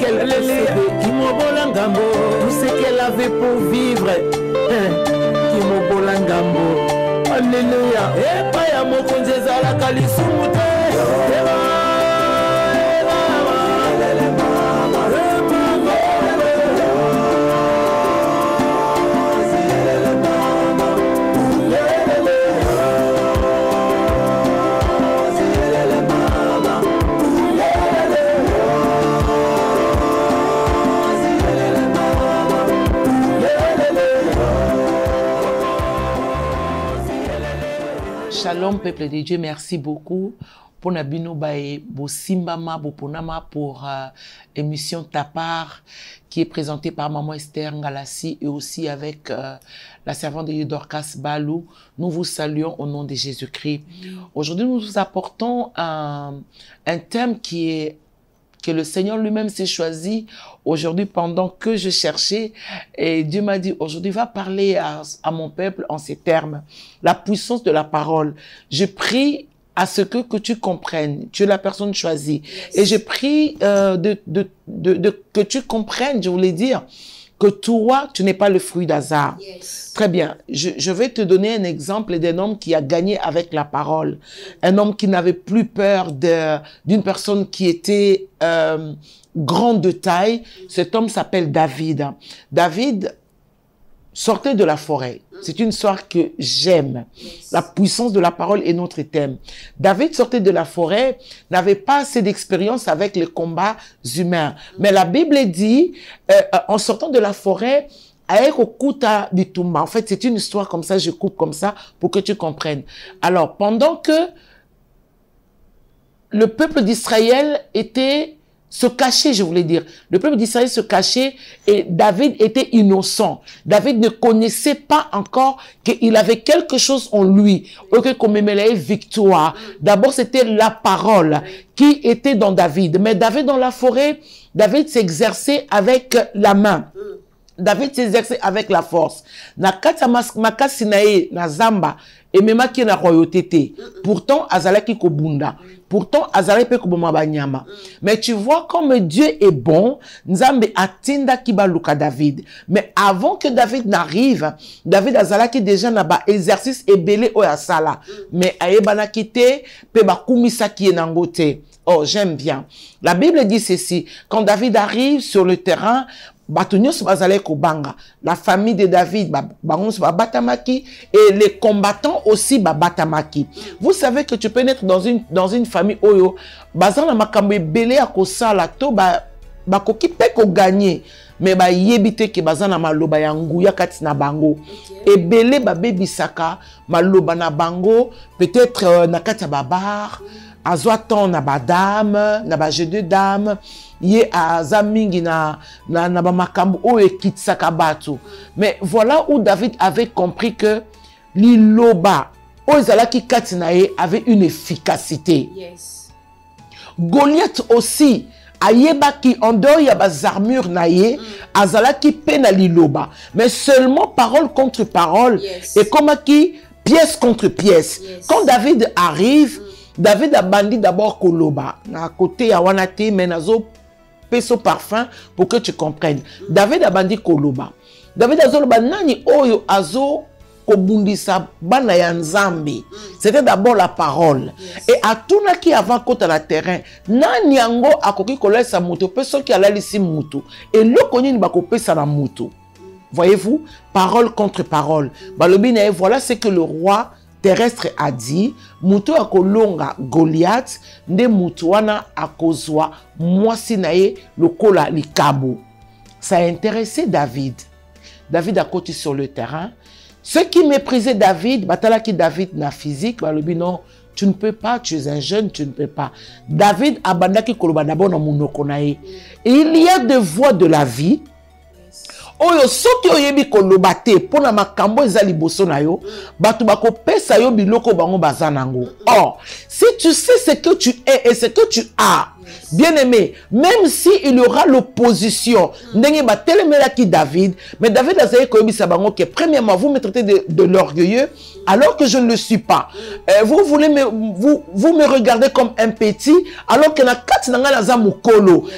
qu'elle possédait, tout ce qu'elle avait pour vivre. Alléluia. Et pas ya mokonzi ezala kalisumu te. Shalom, peuple de Dieu, merci beaucoup pour Nabino Bae Bosimbama Boponama pour émission Ta part qui est présentée par Maman Esther Ngalassi et aussi avec la servante de Dorcas Balou. Nous vous saluons au nom de Jésus-Christ. Aujourd'hui, nous vous apportons un thème que le Seigneur lui-même s'est choisi aujourd'hui pendant que je cherchais. Et Dieu m'a dit, aujourd'hui, va parler à mon peuple en ces termes. La puissance de la parole. Je prie à ce que tu comprennes. Tu es la personne choisie. Yes. Et je prie que tu comprennes, je voulais dire, que toi, tu n'es pas le fruit d'hasard. Yes. Très bien. Je vais te donner un exemple d'un homme qui a gagné avec la parole. Un homme qui n'avait plus peur d'une personne qui était grande de taille. Cet homme s'appelle David. David sortait de la forêt. C'est une histoire que j'aime. Yes. La puissance de la parole est notre thème. David sortait de la forêt, n'avait pas assez d'expérience avec les combats humains. Mais la Bible dit, en sortant de la forêt, en fait, c'est une histoire comme ça, je coupe comme ça pour que tu comprennes. Alors, pendant que le peuple d'Israël se cachait, je voulais dire. Le peuple d'Israël se cachait et David était innocent. David ne connaissait pas encore qu'il avait quelque chose en lui. Ok, comme il victoire. D'abord, c'était la parole qui était dans David. Mais David dans la forêt, David s'exerçait avec la main. David s'exerçait avec la force. Na kata makasi na ye na zamba et même qui na royauté. Pourtant azalaki kobunda. Pourtant azalaki pe koboma banyama. Mais tu vois comme Dieu est bon, Nzambe atinda ki baluka David. Mais avant que David n'arrive, David azalaki déjà na ba exercice ebele o ya sala. Mais ayebana kite pe ba kumisa ki nangote. Oh, j'aime bien. La Bible dit ceci, quand David arrive sur le terrain, la famille de David, et les combattants aussi, batamaki. Vous savez que tu peux naître dans une famille oyo, bazana makambe belé à kosala to bakoki pe ko gagner. Mais yebite ke bazana maloba ya nguya kati na bango. Et belé babebisaka maloba na bango, peut-être na kati babar, azwatan na badame, na ba jeu de dames. Ye azamingi na makambu o ekitsaka bato. Mais voilà où David avait compris que liloba o ezalaki kati na ye avait une efficacité. Yes. Goliath aussi ayebaki en dehors ya bas armures na ye azalaki pe na liloba. Mais seulement parole contre parole. Yes. Et comme qui pièce contre pièce. Yes. Quand David arrive, David a bandi d'abord koloba na côté ya wanate menazo peso parfum pour que tu comprennes. David a bandi koloba. David a zoloba nani oyo azo kobundisa bana ya Nzambe. C'était d'abord la parole. Yes. Et à tout na qui avant côté la terrain, nani yango akoki kolesa muto peso qui alalisi muto. Et le koni ni bakopesa na muto. Voyez-vous, parole contre parole. Balobi na voilà ce que le roi terrestre a dit, muto akolonga Goliath, nde muto wana akozwa mwasi na ye lokola likabo. Ça a intéressé David. David a côté sur le terrain. Ceux qui méprisaient David, batalaki David na physique, balobi non, tu ne peux pas, tu es un jeune, tu ne peux pas. David abandaki koloba d'abord na munoko na ye. Et il y a des voies de la vie. Oyo soki oyebi koloba te pona makambo eza liboso na yo batu bakopesa yo biloko bango bazanango. Or, si tu sais ce que tu es et ce que tu as, Bien aimé, même si il y aura l'opposition, David, mais David a dit que premièrement, vous me traitez de l'orgueilleux, alors que je ne le suis pas. Vous voulez vous me regardez comme un petit, alors que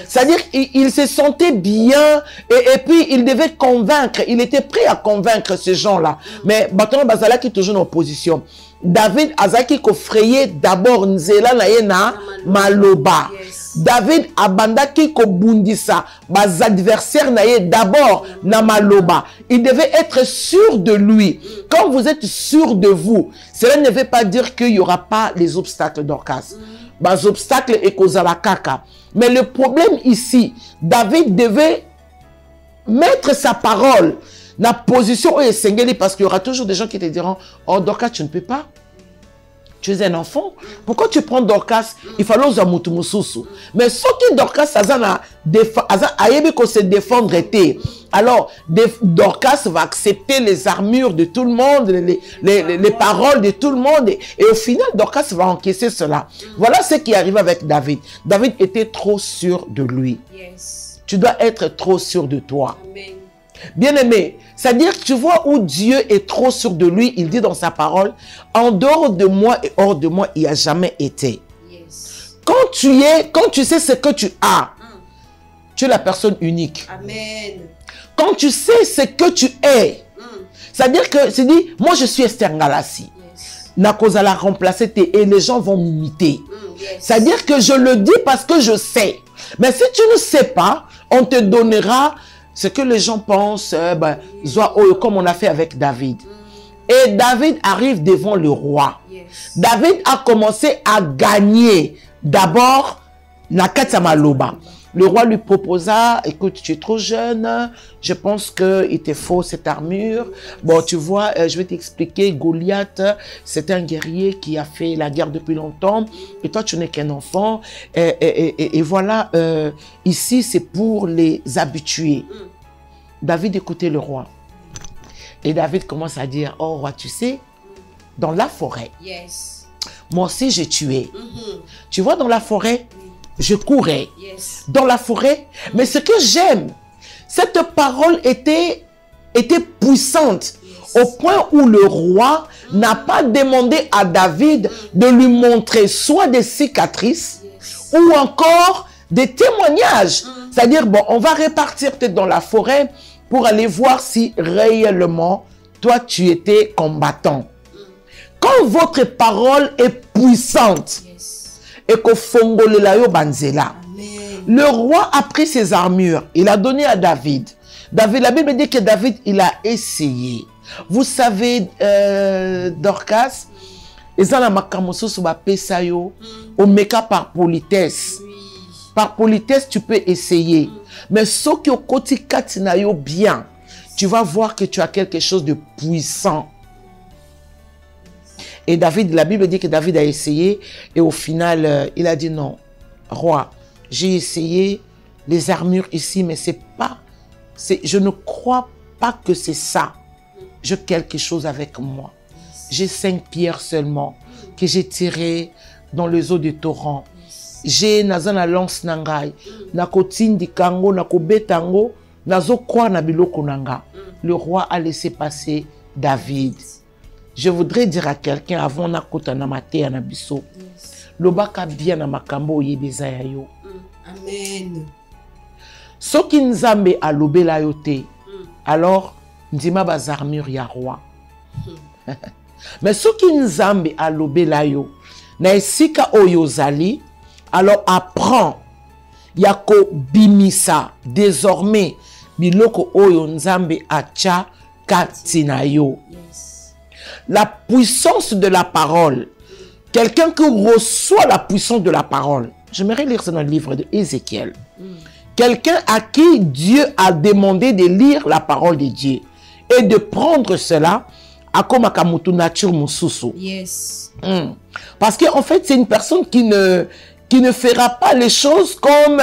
c'est-à-dire il se sentait bien et puis il devait convaincre, il était prêt à convaincre ces gens-là. Mais Batono Bazala qui est toujours en opposition. David Azaki ko frayé d'abord nzela na yena maloba. David abandaki ko bundisa bas adversaires na ye d'abord na maloba. Il devait être sûr de lui. Quand vous êtes sûr de vous, cela ne veut pas dire qu'il n'y aura pas les obstacles d'Orcas. Bas obstacles et kozala kaka. Mais le problème ici, David devait mettre sa parole dans la position où il est parce qu'il y aura toujours des gens qui te diront « Oh, Dorcas, tu ne peux pas. Tu es un enfant. Pourquoi tu prends Dorcas? Il faut l'oser mususu. » Mais ce qui Dorcas a se défendre était. Alors, Dorcas va accepter les armures de tout le monde, les paroles de tout le monde. Et au final, Dorcas va encaisser cela. Voilà ce qui arrive avec David. David était trop sûr de lui. Yes. Tu dois être trop sûr de toi. Amen. Bien-aimé, c'est-à-dire que tu vois où Dieu est trop sûr de lui, il dit dans sa parole, en dehors de moi et hors de moi, il n'y a jamais été. Yes. Quand tu sais ce que tu as, tu es la personne unique. Amen. Quand tu sais ce que tu es, c'est-à-dire que c'est dit, moi je suis Esther Ngalassi. Yes. Nakosa l'a remplacé et les gens vont m'imiter. Yes. C'est-à-dire que je le dis parce que je sais. Mais si tu ne sais pas, on te donnera ce que les gens pensent, comme on a fait avec David. Et David arrive devant le roi. Yes. David a commencé à gagner. D'abord, Nakata Maloba. Le roi lui proposa, écoute, tu es trop jeune, je pense qu'il te faut cette armure. Bon, tu vois, je vais t'expliquer, Goliath, c'est un guerrier qui a fait la guerre depuis longtemps, et toi, tu n'es qu'un enfant. Et voilà, ici, c'est pour les habitués. David écoutait le roi. Et David commence à dire, oh roi, tu sais, dans la forêt, Yes. moi aussi j'ai tué. Tu vois, dans la forêt, je courais. Yes. Dans la forêt. Mais ce que j'aime, cette parole était puissante au point où le roi n'a pas demandé à David de lui montrer soit des cicatrices ou encore des témoignages. C'est-à-dire, bon, on va repartir peut-être dans la forêt pour aller voir si réellement, toi, tu étais combattant. Quand votre parole est puissante, Yes. et qu'au fongole la yo banzela. Amen. Le roi a pris ses armures, il a donné à David. La Bible dit que David, il a essayé. Vous savez, Dorcas, ils ont la makamoso sur la pesayo, au meka par politesse. Oui. Par politesse, tu peux essayer. Mais ce qui au côté katinayo bien, tu vas voir que tu as quelque chose de puissant. Et David, la Bible dit que David a essayé et au final, il a dit non, roi, j'ai essayé les armures ici, mais c'est pas, je ne crois pas que c'est ça. J'ai quelque chose avec moi. J'ai 5 pierres seulement que j'ai tirées dans les eaux du torrent. J'ai nazana lance nangai, nakotindi kango, nakobetango, nazo kwa na biloko nanga. Le roi a laissé passer David. Je voudrais dire à quelqu'un avant na kota na mate na biso. Lobaka bien na makambo yebeza ya yo. Amen. Soki nzambe alobela yo te, alors ndima bas armure ya roi. Mais soki nzambe alobela yo na esika oyo zali, alors apprends yako bimisa désormais biloko oyo nzambe acha katina yo. Yes. La puissance de la parole. Quelqu'un qui reçoit la puissance de la parole. J'aimerais lire ça dans le livre de Ézéchiel. Quelqu'un à qui Dieu a demandé de lire la parole de Dieu et de prendre cela à comme akamutu nature mususu. Yes. Parce qu'en fait, c'est une personne qui ne fera pas les choses comme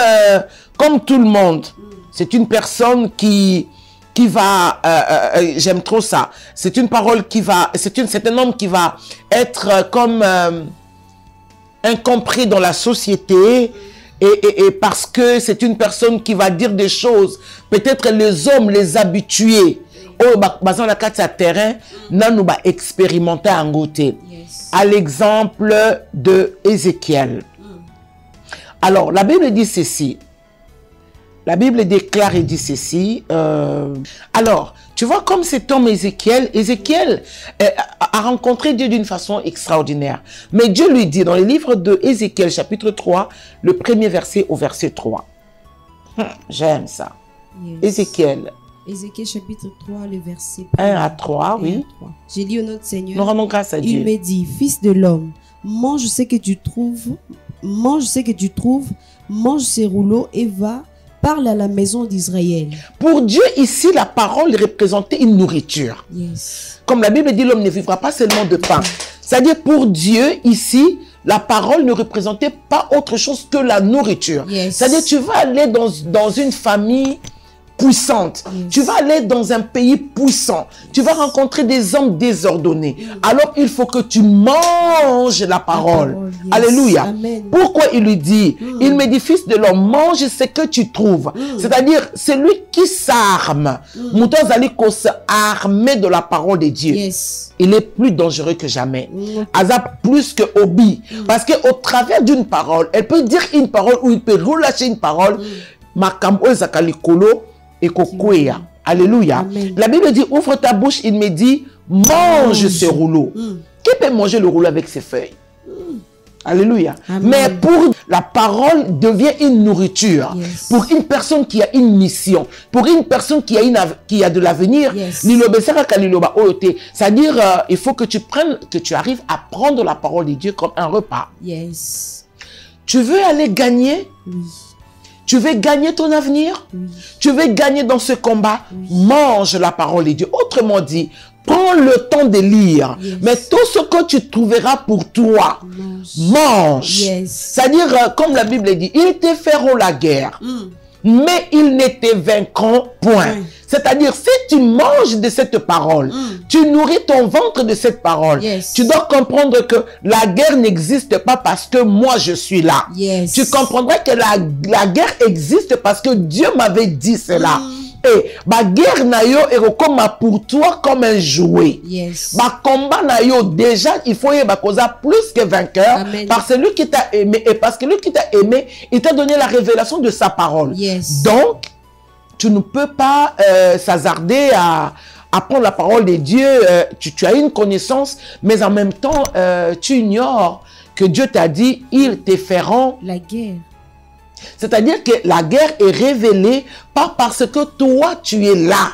tout le monde. C'est une personne qui va, j'aime trop ça, c'est une parole qui va, c'est un homme qui va être comme incompris dans la société et parce que c'est une personne qui va dire des choses, peut-être les hommes, les habitués, dans la carte à terrain, nous va expérimenter en côté. À l'exemple de Ézéchiel. Alors, la Bible dit ceci. La Bible déclare et dit ceci. Alors, tu vois, comme cet homme Ézéchiel a rencontré Dieu d'une façon extraordinaire. Mais Dieu lui dit dans le livre de Ézéchiel, chapitre 3, le premier verset au verset 3. J'aime ça. Ézéchiel. Ézéchiel chapitre 3, le verset 1 à 3, oui. J'ai dit au notre Seigneur. Nous rendons grâce à Dieu. Il me dit, fils de l'homme, mange ce que tu trouves, mange ces rouleaux et va. Parle à la maison d'Israël. Pour Dieu, ici, la parole représentait une nourriture. Comme la Bible dit, l'homme ne vivra pas seulement de pain. C'est-à-dire, pour Dieu, ici, la parole ne représentait pas autre chose que la nourriture. C'est-à-dire, tu vas aller dans une famille puissante. Tu vas aller dans un pays puissant. Tu vas rencontrer des hommes désordonnés. Alors, il faut que tu manges la parole. Alléluia. Amen. Pourquoi il lui dit, il me dit, fils de l'homme, mange ce que tu trouves. C'est-à-dire, celui qui s'arme, armé de la parole de Dieu. Il est plus dangereux que jamais. Azap plus que Obi. Parce qu'au travers d'une parole, elle peut dire une parole ou il peut relâcher une parole. Makambo zakalikolo. Et kokwea. Alléluia. Amen. La Bible dit, ouvre ta bouche, il me dit, mange ce rouleau. Qui peut manger le rouleau avec ses feuilles? Alléluia. Amen. Mais pour la parole devient une nourriture. Pour une personne qui a une mission, pour une personne qui a de l'avenir, c'est-à-dire, il faut que tu arrives à prendre la parole de Dieu comme un repas. Tu veux aller gagner? Tu veux gagner ton avenir? Tu veux gagner dans ce combat? Mange la parole de Dieu. Autrement dit, prends le temps de lire. Mais tout ce que tu trouveras pour toi, mange. C'est-à-dire, comme la Bible dit, ils te feront la guerre. Mais ils ne te vaincront point. C'est-à-dire, si tu manges de cette parole, tu nourris ton ventre de cette parole, tu dois comprendre que la guerre n'existe pas parce que moi je suis là. Tu comprendras que la guerre existe parce que Dieu m'avait dit cela. Et ma guerre nayo est comme pour toi comme un jouet. Ma combat nayo déjà il faut y plus que vainqueur. Amen. Par celui qui t'a aimé et parce que lui qui t'a aimé, il t'a donné la révélation de sa parole. Donc tu ne peux pas s'hasarder à prendre la parole de Dieu. Tu as une connaissance, mais en même temps tu ignores que Dieu t'a dit ils te feront la guerre. C'est-à-dire que la guerre est révélée pas parce que toi, tu es là,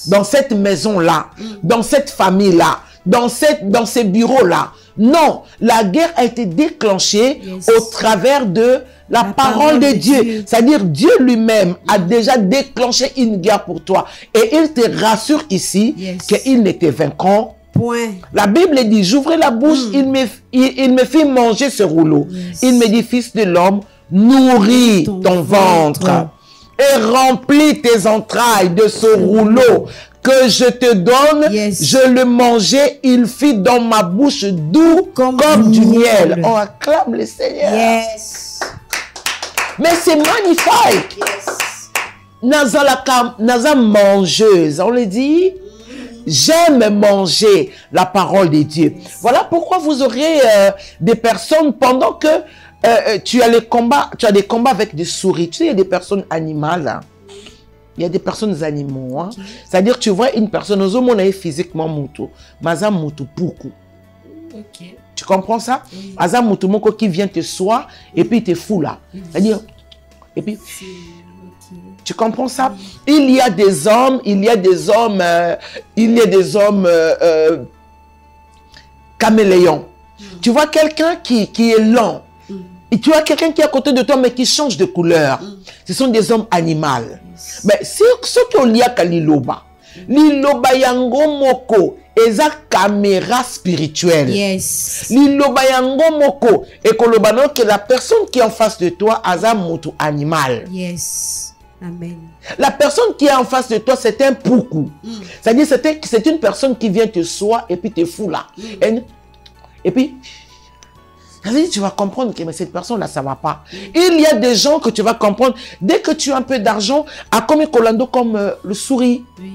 dans cette maison-là, dans cette famille-là, dans ces bureaux-là. Non, la guerre a été déclenchée au travers de la parole de Dieu. C'est-à-dire Dieu lui-même a déjà déclenché une guerre pour toi. Et il te rassure ici qu'ils ne te vaincront point. La Bible dit, j'ouvrais la bouche, il me fit manger ce rouleau. Il me dit, fils de l'homme, nourris ton ventre et remplis tes entrailles de ce rouleau que je te donne. Je le mangeai, il fit dans ma bouche doux comme du miel. On acclame le Seigneur. Mais c'est magnifique. Naza mangeuse, on le dit. J'aime manger la parole de Dieu. Voilà pourquoi vous aurez des personnes pendant que tu as des combats avec des souris. Tu sais, il y a des personnes animales. Hein. Il y a des personnes animaux. Hein. C'est-à-dire, tu vois une personne, aux hommes, on est physiquement moutou. Maza moutou poukou. Tu comprends ça? Maza moutou moko qui vient te soigner et puis il te fout là. C'est-à-dire, et puis... Tu comprends ça? Il y a des hommes, caméléons. Tu vois quelqu'un qui est lent. Et tu as quelqu'un qui est à côté de toi, mais qui change de couleur. Ce sont des hommes animaux. Mais ce qu'il y a Kaliloba, Liloba yango moko, eza caméra spirituelle. Liloba yango moko, et kolobano que la personne qui est en face de toi, aza moto animal. Amen. La personne qui est en face de toi, c'est un poukou. C'est-à-dire, c'est une personne qui vient te soigner et puis te fout là. Et puis, Tu vas comprendre que mais cette personne-là, ça ne va pas. Il y a des gens que tu vas comprendre. Dès que tu as un peu d'argent, à comme Colando, comme le souris. Oui.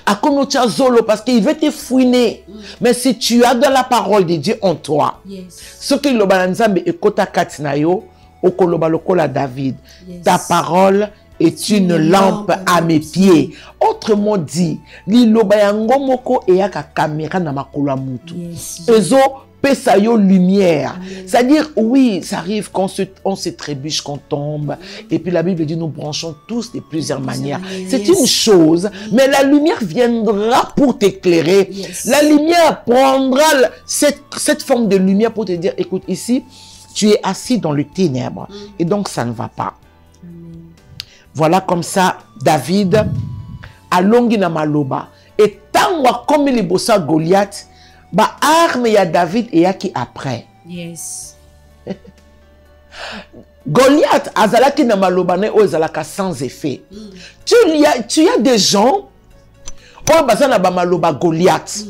À comme Zolo, parce qu'il veut te fouiner. Mais si tu as de la parole de Dieu en toi, Yes. ce que le balanzambe et kota katinayo, okoloba lokola David, Yes. ta parole est une lampe à mes pieds. Autrement dit, liloba yango moko eyaka caméra na makolo ya mutu. Yes. Ezo pesa yo lumière. Amen. C'est-à-dire, oui, ça arrive qu'on se trébuche, qu'on tombe. Et puis la Bible dit, nous branchons tous de plusieurs manières. C'est Yes. une chose, mais la lumière viendra pour t'éclairer. Yes. La lumière prendra cette forme de lumière pour te dire, écoute, ici, tu es assis dans le ténèbre. Et donc, ça ne va pas. Amen. Voilà comme ça, David, a longi na maloba. Et tant comme les bossa Goliath, ba arme ya David et qui après. Yes. Goliath azalaki na maloba ne o ezalaka sans effet. Tu as des gens o bazana ba maloba Goliath.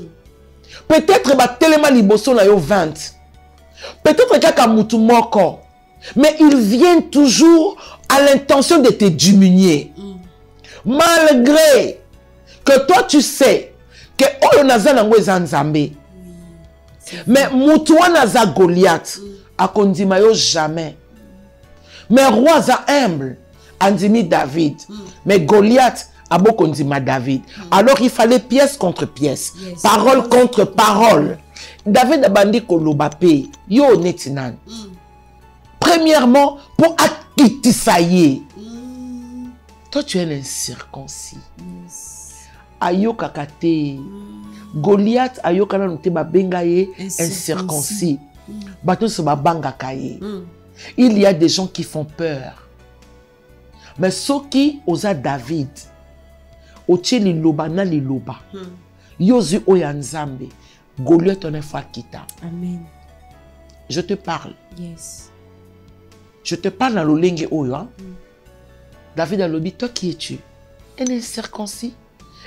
Peut-être ba telema liboso na yo 20. Peut-être kaka mutu moko. Mais ils viennent toujours à l'intention de te diminuer. Malgré que toi tu sais que oyo nazana ngo ezanzambe. Mais mutuwa naza Goliath akondima yo jamais. Mais roi za humble andimi David. Mais Goliath a beaucoup kondima David. Alors il fallait pièce contre pièce, Yes. parole contre parole. David a bandi koloba pe yo netinan. Premièrement pour akitisaye. Toi tu es l'incirconcis. Yes. Ayoka kate. Goliath ayoka na nte ba bengaye incirconcis. Bato se ba banga kaye. Il y a des gens qui font peur. Mais ceux qui osa David, otie liloba na liloba, yozu oyanzambe, Goliath en est kita. Amen. Je te parle. Yes. Je te parle dans le lingue oyo. Hein? David a lobi, toi qui es-tu? Un incirconcis.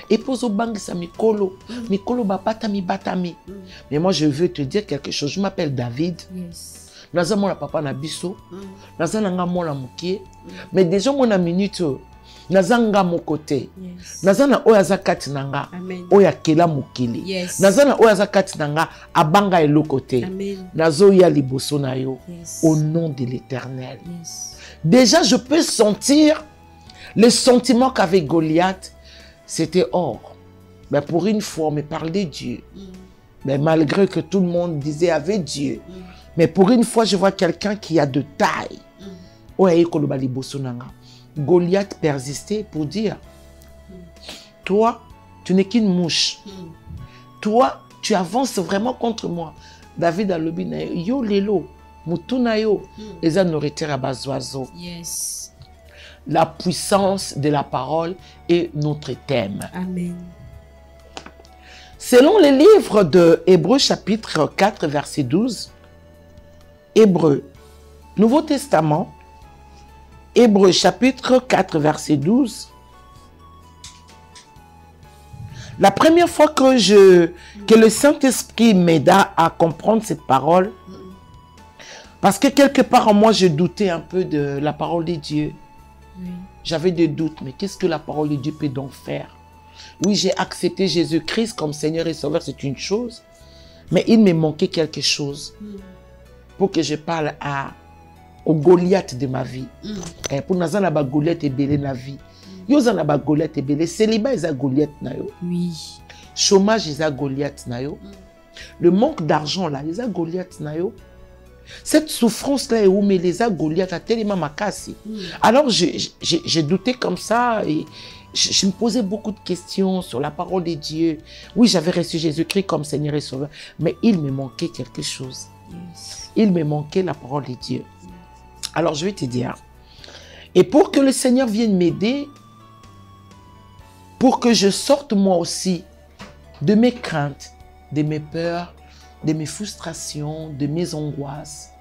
Et pose au bang sa mikolo. Mikolo batami batami. Mais moi je veux te dire quelque chose. Je m'appelle David. Yes. Naza mona papa na biso. Naza nanga mona mukie. Mais déjà mona minute. Naza nga mon côté. Yes. Naza na oya za kati nanga. Amen. Oya kela mukili. Yes. Naza na oya za kati nanga abanga elo côté. Amen. Nazo ya liboso na yo. Yes. Au nom de l'Éternel. Yes. Déjà je peux sentir le sentiment qu'avait Goliath. C'était or. Mais pour une fois, on me parle de Dieu. Mais malgré que tout le monde disait avec Dieu. Mais pour une fois, je vois quelqu'un qui a de taille. Goliath persistait pour dire, toi, tu n'es qu'une mouche. Toi, tu avances vraiment contre moi. David a lobi na yo lelo, mutuna yo, eza nourriture à bas oiseaux. Yes. La puissance de la parole est notre thème. Amen. Selon les livres de Hébreux chapitre 4 verset 12, Hébreux, Nouveau Testament, Hébreux chapitre 4 verset 12, la première fois que le Saint-Esprit m'aida à comprendre cette parole, parce que quelque part en moi je doutais un peu de la parole de Dieu. Oui. J'avais des doutes, mais qu'est-ce que la parole de Dieu peut donc faire? Oui, j'ai accepté Jésus-Christ comme Seigneur et Sauveur, c'est une chose. Mais il me manquait quelque chose pour que je parle au Goliath de ma vie. Et pour nous, on Goliath et belé na vie. Yo on a Goliath et belé. Célibat est Goliath na yo. Oui. Chômage est Goliath na yo. Le manque d'argent là, est Goliath na yo. Cette souffrance-là est où mais les a Goliath a tellement ma casse. Alors j'ai douté comme ça et je me posais beaucoup de questions sur la parole de Dieu. Oui, j'avais reçu Jésus-Christ comme Seigneur et Sauveur, mais il me manquait quelque chose. Yes. Il me manquait la parole de Dieu. Alors je vais te dire, et pour que le Seigneur vienne m'aider, pour que je sorte moi aussi de mes craintes, de mes peurs, de mes frustrations, de mes angoisses,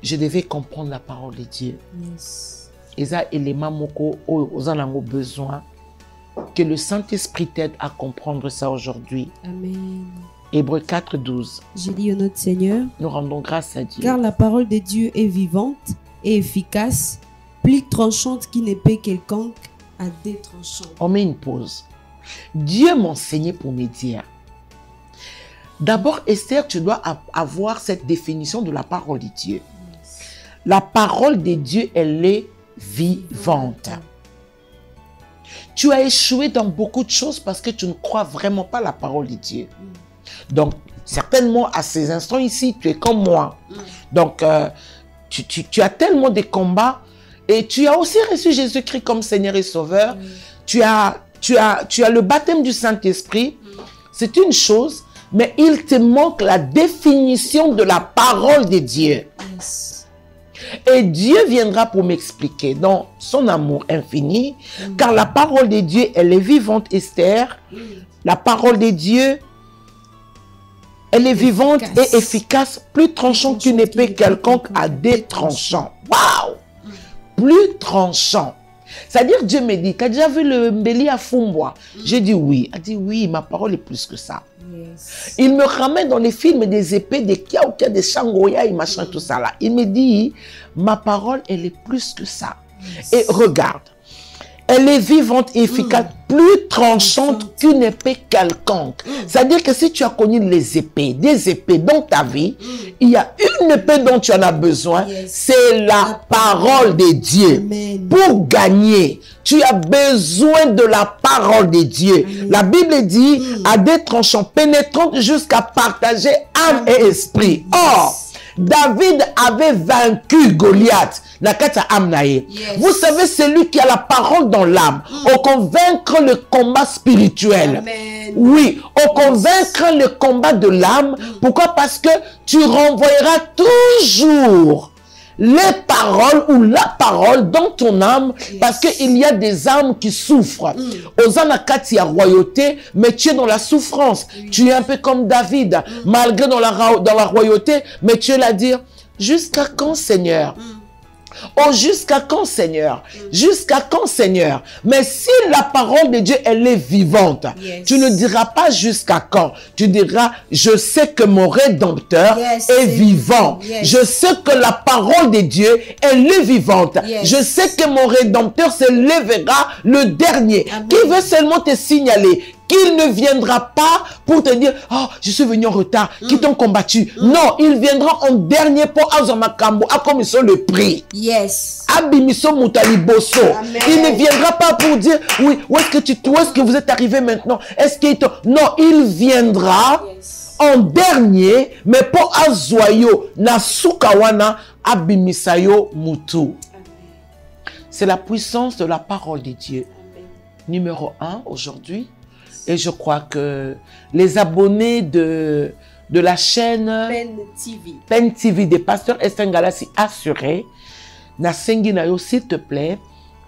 je devais comprendre la parole de Dieu. Yes. Et ça, élément moko aux en avons besoin que le Saint-Esprit t'aide à comprendre ça aujourd'hui. Amen. Hébreux 4, 12. J'ai dit au notre Seigneur, Nous rendons grâce à Dieu. car la parole de Dieu est vivante et efficace, plus tranchante qu'une épée quelconque à deux tranchants. On met une pause. Dieu m'a enseigné pour me dire. D'abord, Esther, tu dois avoir cette définition de la parole de Dieu. La parole de Dieu, elle est vivante. Tu as échoué dans beaucoup de choses parce que tu ne crois vraiment pas la parole de Dieu. Donc, certainement, à ces instants ici, tu es comme moi. Donc, tu as tellement de combats et tu as aussi reçu Jésus-Christ comme Seigneur et Sauveur. Tu as le baptême du Saint-Esprit. C'est une chose, mais il te manque la définition de la parole de Dieu. Et Dieu viendra pour m'expliquer dans son amour infini, car la parole de Dieu, elle est vivante, Esther. La parole de Dieu, elle est vivante et efficace, plus tranchante qu'une épée quelconque à deux tranchants. Waouh! Plus tranchant. C'est-à-dire, Dieu me dit, tu as déjà vu le Mbeli à Fumbwa? J'ai dit oui. Il a dit oui, ma parole est plus que ça. Yes. Il me ramène dans les films des épées, des Kiaoukia, des Shangoya et machin, tout ça là. Il me dit, ma parole, elle est plus que ça. Yes. Et regarde, elle est vivante et efficace, plus tranchante qu'une épée quelconque. C'est-à-dire que si tu as connu les épées, des épées dans ta vie, il y a une épée dont tu en as besoin, c'est la parole de Dieu. Amen. Pour gagner, tu as besoin de la parole de Dieu. Amen. La Bible dit, à des tranchants pénétrants jusqu'à partager âme et esprit. Or, David avait vaincu Goliath. Vous savez, c'est lui qui a la parole dans l'âme. On convaincre le combat spirituel. Amen. Oui, on convaincre le combat de l'âme. Pourquoi? Parce que tu renvoyeras toujours les paroles ou la parole dans ton âme, parce qu'il y a des âmes qui souffrent. Aux anakati à royauté, mais tu es dans la souffrance. Tu es un peu comme David, malgré dans la royauté, mais tu es là à dire, jusqu'à quand, Seigneur? Oh, jusqu'à quand, Seigneur? Jusqu'à quand, Seigneur? Mais si la parole de Dieu, elle est vivante, tu ne diras pas jusqu'à quand. Tu diras, je sais que mon Rédempteur est vivant. Je sais que la parole de Dieu, elle est vivante. Je sais que mon Rédempteur se lèvera le dernier. Amen. Qui veut seulement te signaler qu'il ne viendra pas pour te dire, oh, je suis venu en retard, qui t'ont combattu. Non, il viendra en dernier pour Azamakambo, à comme ils sont le prix. Yes. Abimiso Mutaliboso. Il ne viendra pas pour dire, oui, où est-ce que vous êtes arrivé maintenant? Est-ce qu'il non, il viendra en dernier, mais pour Azoyo, Nasukawana, Abimisayo Mutu. C'est la puissance de la parole de Dieu. Amen. Numéro 1 aujourd'hui. Et je crois que les abonnés de la chaîne Pen TV des pasteurs Esther Ngalassi assurés, Nasengi Nayo, s'il te plaît,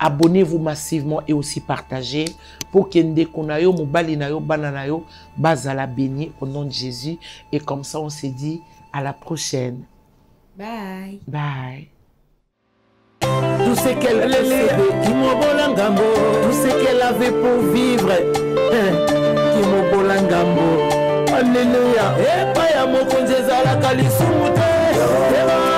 abonnez-vous massivement et aussi partagez pour qu'Ende Konayo, Mobali Nayo, Bananayo, Bazala béni au nom de Jésus. Et comme ça, on s'est dit à la prochaine. Bye. Bye. Tout ce qu'elle avait pour vivre, Alléluia. Et pas ya mokonzeza la kalisumu te.